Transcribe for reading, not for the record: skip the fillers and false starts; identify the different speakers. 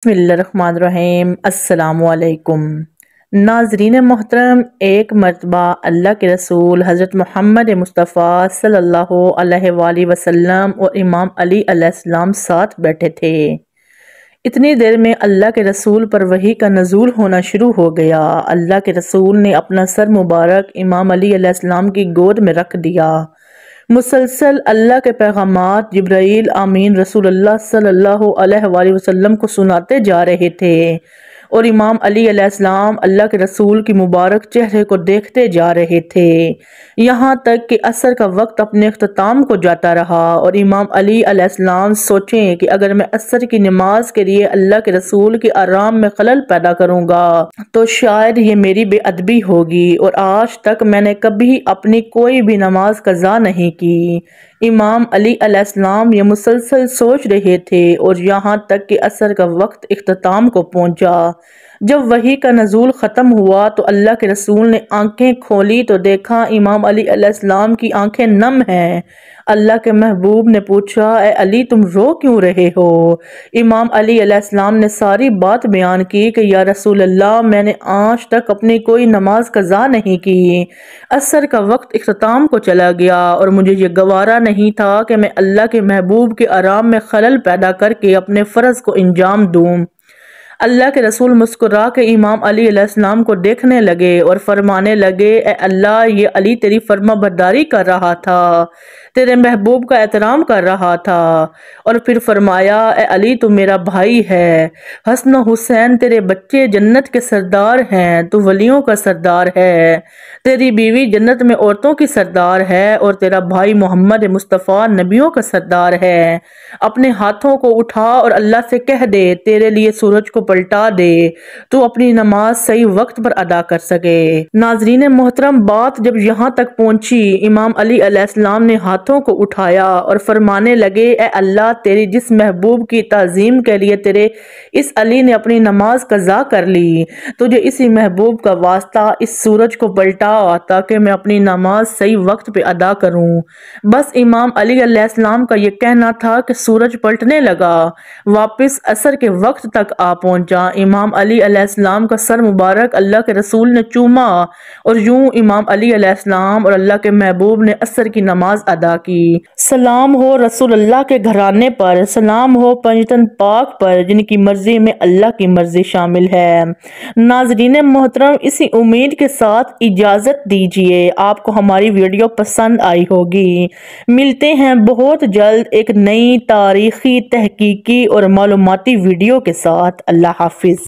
Speaker 1: بسم اللہ الرحمن الرحیم۔ السلام علیکم ناظرین محترم، ایک مرتبہ اللہ کے رسول حضرت محمد مصطفیٰ صلی اللہ علیہ وآلہ وسلم اور امام علی علیہ السلام ساتھ بیٹھے تھے۔ اتنی دیر میں اللہ کے رسول پر وحی کا نزول ہونا شروع ہو گیا۔ اللہ کے رسول نے اپنا سر مبارک امام علی علیہ السلام کی گود میں رکھ دیا۔ مسلسل اللہ کے پیغامات جبرائیل امین رسول اللہ صلی اللہ علیہ وآلہ وسلم کو سناتے جا رہے تھے اور امام علی علیہ السلام اللہ کے رسول کی مبارک چہرے کو دیکھتے جا رہے تھے، یہاں تک کہ عصر کا وقت اپنے اختتام کو جاتا رہا اور امام علی علیہ السلام سوچیں کہ اگر میں عصر کی نماز کے لیے اللہ کے رسول کے آرام میں خلل پیدا کروں گا تو شاید یہ میری بے ادبی ہوگی، اور آج تک میں نے کبھی اپنی کوئی بھی نماز قضا نہیں کی۔ امام علی علیہ السلام یہ مسلسل سوچ رہے تھے اور یہاں تک کہ عصر کا وقت اختتام کو پہنچا۔ جب وحی کا نزول ختم ہوا تو اللہ کے رسول نے آنکھیں کھولی تو دیکھا امام علی علیہ السلام کی آنکھیں نم ہیں۔ اللہ کے محبوب نے پوچھا، اے علی تم رو کیوں رہے ہو؟ امام علی علیہ السلام نے ساری بات بیان کی کہ یا رسول اللہ، میں نے آج تک اپنی کوئی نماز قضا نہیں کی۔ عصر کا وقت اختتام کو چلا گیا اور مجھے یہ گوارا نہیں تھا کہ میں اللہ کے محبوب کے آرام میں خلل پیدا کر کے اپنے فرض کو انجام دوں۔ اللہ کے رسول مسکرا کے امام علی علیہ السلام کو دیکھنے لگے اور فرمانے لگے، اے اللہ، یہ علی تیری فرما برداری کر رہا تھا، تیرے محبوب کا احترام کر رہا تھا۔ اور پھر فرمایا، اے علی تو میرا بھائی ہے، حسن و حسین تیرے بچے جنت کے سردار ہیں، تو ولیوں کا سردار ہے، تیری بیوی جنت میں عورتوں کی سردار ہے، اور تیرا بھائی محمد مصطفیٰ نبیوں کا سردار ہے۔ اپنے ہاتھوں کو اٹھا اور اللہ سے کہہ دے تیرے لیے سورج کو پلٹا دے تو اپنی نماز صحیح وقت پر ادا کر سکے۔ ناظرین محترم، بات جب یہاں تک پہنچی، امام علی علیہ السلام نے ہاتھوں کو اٹھایا اور فرمانے لگے، اے اللہ، تیری جس محبوب کی تعظیم کے لیے تیرے اس علی نے اپنی نماز قضا کر لی، تجھے اسی محبوب کا واسطہ اس سورج کو پلٹا تاکہ میں اپنی نماز صحیح وقت پہ ادا کروں۔ بس امام علی علیہ السلام کا یہ کہنا تھا کہ سورج پلٹنے لگا، واپس عصر کے وقت تک آ پہنچا۔ امام علی علیہ السلام کا سر مبارک اللہ کے رسول نے چوما اور یوں امام علی علیہ السلام اور اللہ کے محبوب نے عصر کی نماز ادا کی۔ سلام ہو رسول اللہ کے گھرانے پر، سلام ہو پنجتن پاک پر جن کی مرضی میں اللہ کی مرضی شامل ہے۔ ناظرین محترم، اسی امید کے ساتھ اجازت دیجیے، آپ کو ہماری ویڈیو پسند آئی ہوگی۔ ملتے ہیں بہت جلد ایک نئی تاریخی، تحقیقی اور معلوماتی ویڈیو کے ساتھ۔ اللہ حافظ۔